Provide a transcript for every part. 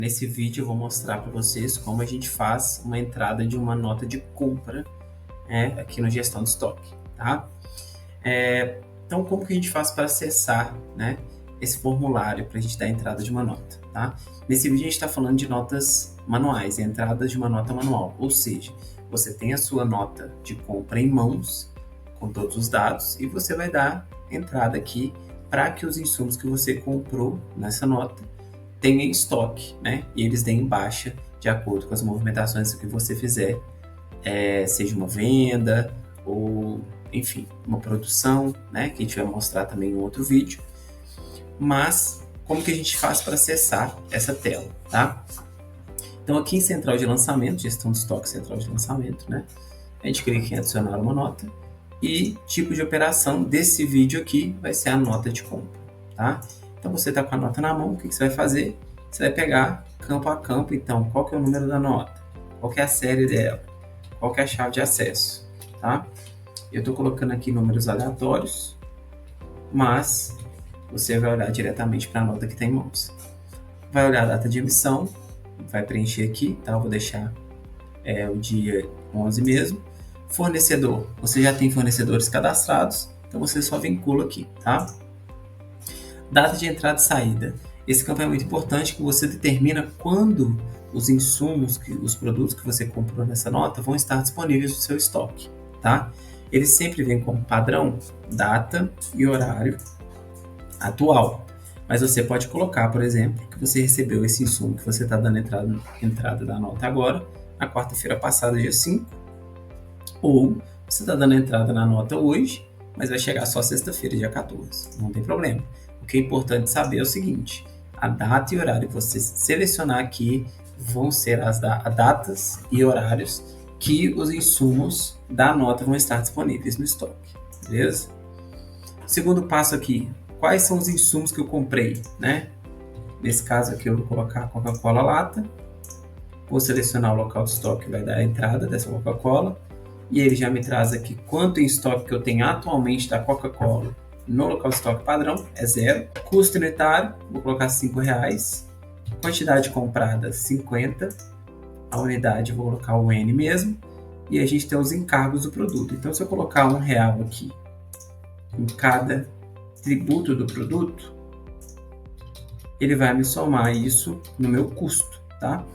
Nesse vídeo eu vou mostrar para vocês como a gente faz uma entrada de uma nota de compra aqui no Gestão de Estoque, tá? Então, como que a gente faz para acessar esse formulário para a gente dar a entrada de uma nota, tá? Nesse vídeo a gente está falando de notas manuais, entradas de uma nota manual, ou seja, você tem a sua nota de compra em mãos, com todos os dados, e você vai dar entrada aqui para que os insumos que você comprou nessa nota tenha em estoque, e eles deem baixa de acordo com as movimentações que você fizer, seja uma venda ou, enfim, uma produção, que a gente vai mostrar também em outro vídeo. Mas, como que a gente faz para acessar essa tela, tá? Então, aqui em Central de Lançamento, Gestão de Estoque Central de Lançamento, a gente clica em adicionar uma nota e tipo de operação desse vídeo aqui vai ser a nota de compra, tá? Então, você está com a nota na mão, o que você vai fazer? Você vai pegar campo a campo, então, qual que é o número da nota? Qual que é a série dela? Qual que é a chave de acesso, tá? Eu estou colocando aqui números aleatórios, mas você vai olhar diretamente para a nota que tem em mãos. Vai olhar a data de emissão, vai preencher aqui, tá? Eu vou deixar o dia 11 mesmo. Fornecedor, você já tem fornecedores cadastrados, então você só vincula aqui, tá? Data de entrada e saída. Esse campo é muito importante, que você determina quando os insumos, os produtos que você comprou nessa nota vão estar disponíveis no seu estoque, tá? Ele sempre vem como padrão data e horário atual. Mas você pode colocar, por exemplo, que você recebeu esse insumo que você está dando entrada da nota agora, na quarta-feira passada, dia 5, ou você está dando entrada na nota hoje, mas vai chegar só sexta-feira, dia 14. Não tem problema. O que é importante saber é o seguinte: a data e horário que você selecionar aqui vão ser as datas e horários que os insumos da nota vão estar disponíveis no estoque, beleza? Segundo passo aqui, quais são os insumos que eu comprei, Nesse caso aqui eu vou colocar a Coca-Cola lata, vou selecionar o local de estoque que vai dar a entrada dessa Coca-Cola, e ele já me traz aqui quanto em estoque que eu tenho atualmente da Coca-Cola no local de estoque padrão, é 0. Custo unitário, vou colocar R$5. Quantidade comprada, 50. A unidade, vou colocar o N mesmo. E a gente tem os encargos do produto. Então, se eu colocar R$1 aqui em cada tributo do produto, ele vai me somar isso no meu custo, tá?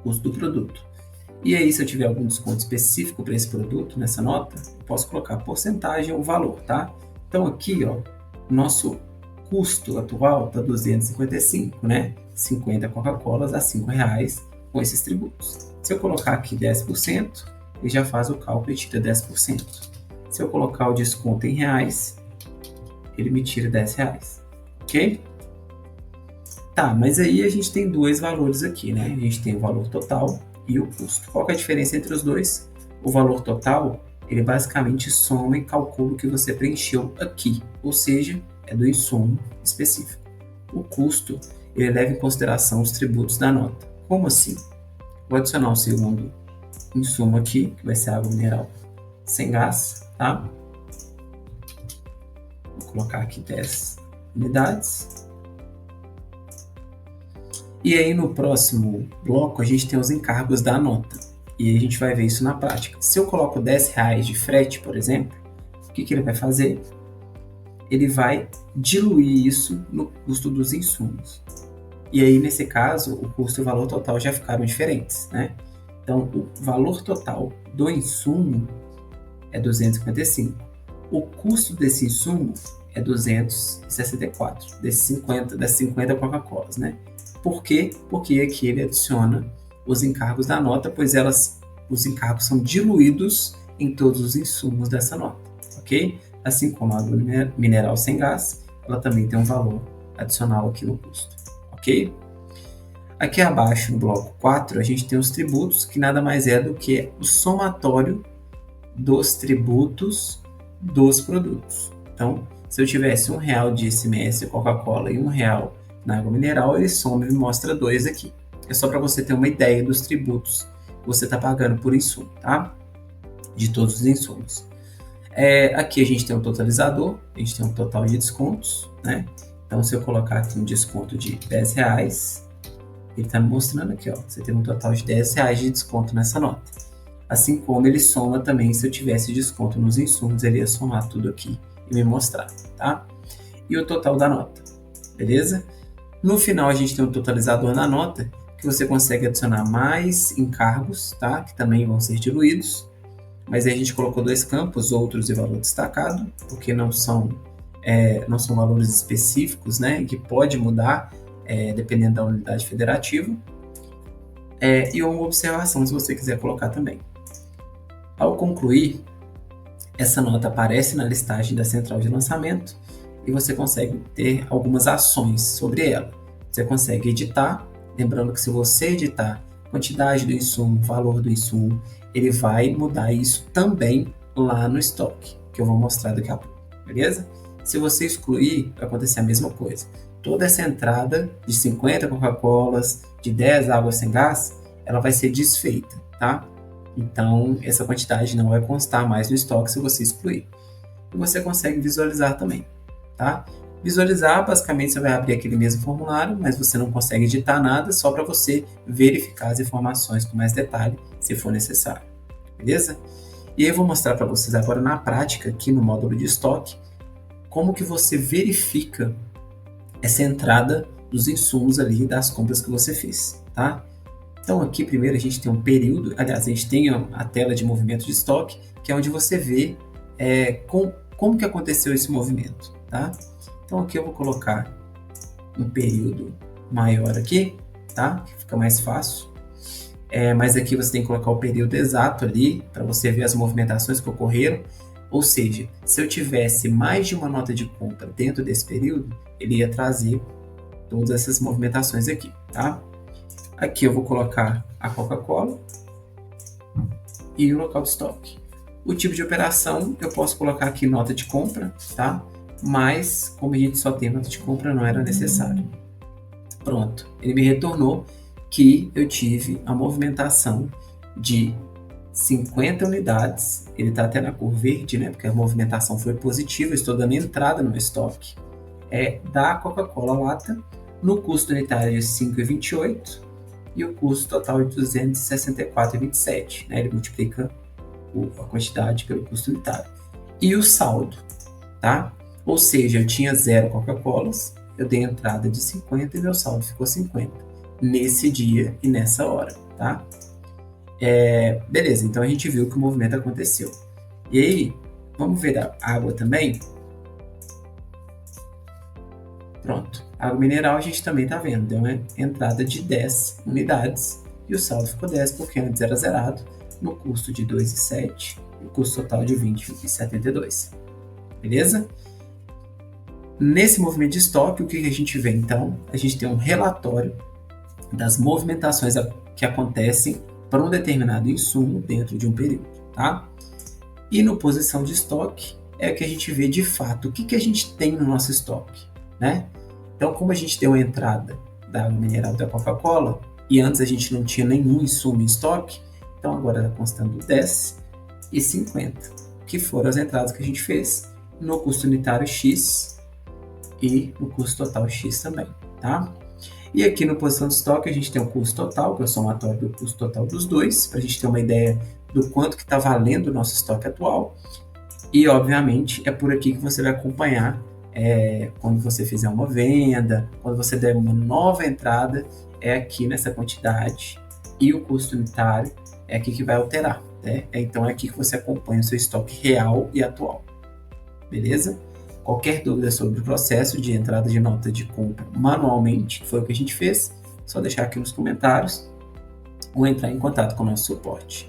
Custo do produto. E aí, se eu tiver algum desconto específico para esse produto, nessa nota, eu posso colocar porcentagem ou valor, tá? Então, aqui, ó, nosso custo atual está 255, 50 Coca-Colas a R$5 com esses tributos. Se eu colocar aqui 10%, ele já faz o cálculo e tira 10%. Se eu colocar o desconto em reais, ele me tira R$10, ok? Tá, mas aí a gente tem dois valores aqui, A gente tem o valor total e o custo. Qual que é a diferença entre os dois? O valor total, ele basicamente soma e calcula o que você preencheu aqui, ou seja, é do insumo específico. O custo, ele leva em consideração os tributos da nota. Como assim? Vou adicionar um segundo insumo aqui, que vai ser água mineral sem gás, tá? Vou colocar aqui 10 unidades. E aí, no próximo bloco, a gente tem os encargos da nota. E aí a gente vai ver isso na prática. Se eu coloco R$10 de frete, por exemplo, o que ele vai fazer? Ele vai diluir isso no custo dos insumos. E aí, nesse caso, o custo e o valor total já ficaram diferentes, Então, o valor total do insumo é 255. O custo desse insumo é 264, desses 50 Coca-Colas, Por quê? Porque aqui ele adiciona os encargos da nota, pois os encargos são diluídos em todos os insumos dessa nota, ok? Assim como a água mineral sem gás, ela também tem um valor adicional aqui no custo, ok? Aqui abaixo, no bloco 4, a gente tem os tributos, que nada mais é do que o somatório dos tributos dos produtos. Então, se eu tivesse R$1 de ICMS Coca-Cola e R$1 na água mineral, ele soma e me mostra 2 aqui. É só para você ter uma ideia dos tributos que você está pagando por insumo, tá? De todos os insumos. Aqui a gente tem um totalizador, a gente tem um total de descontos, Então, se eu colocar aqui um desconto de R$10, Ele está me mostrando aqui, ó, você tem um total de R$10 de desconto nessa nota. Assim como ele soma também, se eu tivesse desconto nos insumos, ele ia somar tudo aqui e me mostrar, tá? E o total da nota, beleza? No final, a gente tem um totalizador na nota, que você consegue adicionar mais encargos, tá? Que também vão ser diluídos. Mas aí a gente colocou 2 campos, outros e valor destacado, porque não são valores específicos, né? Que pode mudar dependendo da unidade federativa. E uma observação, se você quiser colocar também. Ao concluir, essa nota aparece na listagem da central de lançamento e você consegue ter algumas ações sobre ela. Você consegue editar, lembrando que se você editar quantidade do insumo, valor do insumo, ele vai mudar isso também lá no estoque, que eu vou mostrar daqui a pouco, beleza? Se você excluir, vai acontecer a mesma coisa. Toda essa entrada de 50 Coca-Colas, de 10 águas sem gás, ela vai ser desfeita, tá? Então, essa quantidade não vai constar mais no estoque se você excluir. E você consegue visualizar também, tá? Visualizar, basicamente, você vai abrir aquele mesmo formulário, mas você não consegue editar nada, só para você verificar as informações com mais detalhe, se for necessário, beleza? E aí eu vou mostrar para vocês agora na prática, aqui no módulo de estoque, como que você verifica essa entrada dos insumos ali das compras que você fez, tá? Então aqui primeiro a gente tem um período, aliás, a gente tem a tela de movimento de estoque, que é onde você vê como que aconteceu esse movimento, tá? Então aqui eu vou colocar um período maior aqui, tá? Que fica mais fácil. Mas aqui você tem que colocar o período exato ali, para você ver as movimentações que ocorreram. Ou seja, se eu tivesse mais de uma nota de compra dentro desse período, ele ia trazer todas essas movimentações aqui, tá? Aqui eu vou colocar a Coca-Cola e o local de estoque. O tipo de operação eu posso colocar aqui nota de compra, tá? Mas como a gente só tem nota de compra, não era necessário. Pronto, ele me retornou que eu tive a movimentação de 50 unidades. Ele está até na cor verde, né? Porque a movimentação foi positiva, eu estou dando entrada no estoque da Coca-Cola lata no custo unitário de R$ 5,28 e o custo total de R$ 264,27, né? Ele multiplica a quantidade pelo custo unitário. E o saldo, tá? Ou seja, eu tinha 0 Coca-Colas, eu dei entrada de 50 e meu saldo ficou 50 nesse dia e nessa hora, tá? Beleza, então a gente viu que o movimento aconteceu. E aí, vamos ver a água também? Pronto, água mineral a gente também tá vendo, deu uma entrada de 10 unidades e o saldo ficou 10 porque antes era zerado no custo de 2,07 e o custo total de 20,72. Beleza? Nesse movimento de estoque, o que a gente vê então? A gente tem um relatório das movimentações que acontecem para um determinado insumo dentro de um período, tá? E no posição de estoque é que a gente vê de fato o que a gente tem no nosso estoque, né? Então, como a gente deu a entrada da água mineral da Coca-Cola e antes a gente não tinha nenhum insumo em estoque, então agora está constando 10 e 50, que foram as entradas que a gente fez no custo unitário X e no custo total X também, tá? E aqui no posição de estoque a gente tem o custo total, que é o somatório do custo total dos dois, para a gente ter uma ideia do quanto que está valendo o nosso estoque atual. E, obviamente, é por aqui que você vai acompanhar quando você fizer uma venda, quando você der uma nova entrada, é aqui nessa quantidade. E o custo unitário é aqui que vai alterar, né? Então, é aqui que você acompanha o seu estoque real e atual. Beleza? Qualquer dúvida sobre o processo de entrada de nota de compra manualmente, que foi o que a gente fez, só deixar aqui nos comentários ou entrar em contato com o nosso suporte.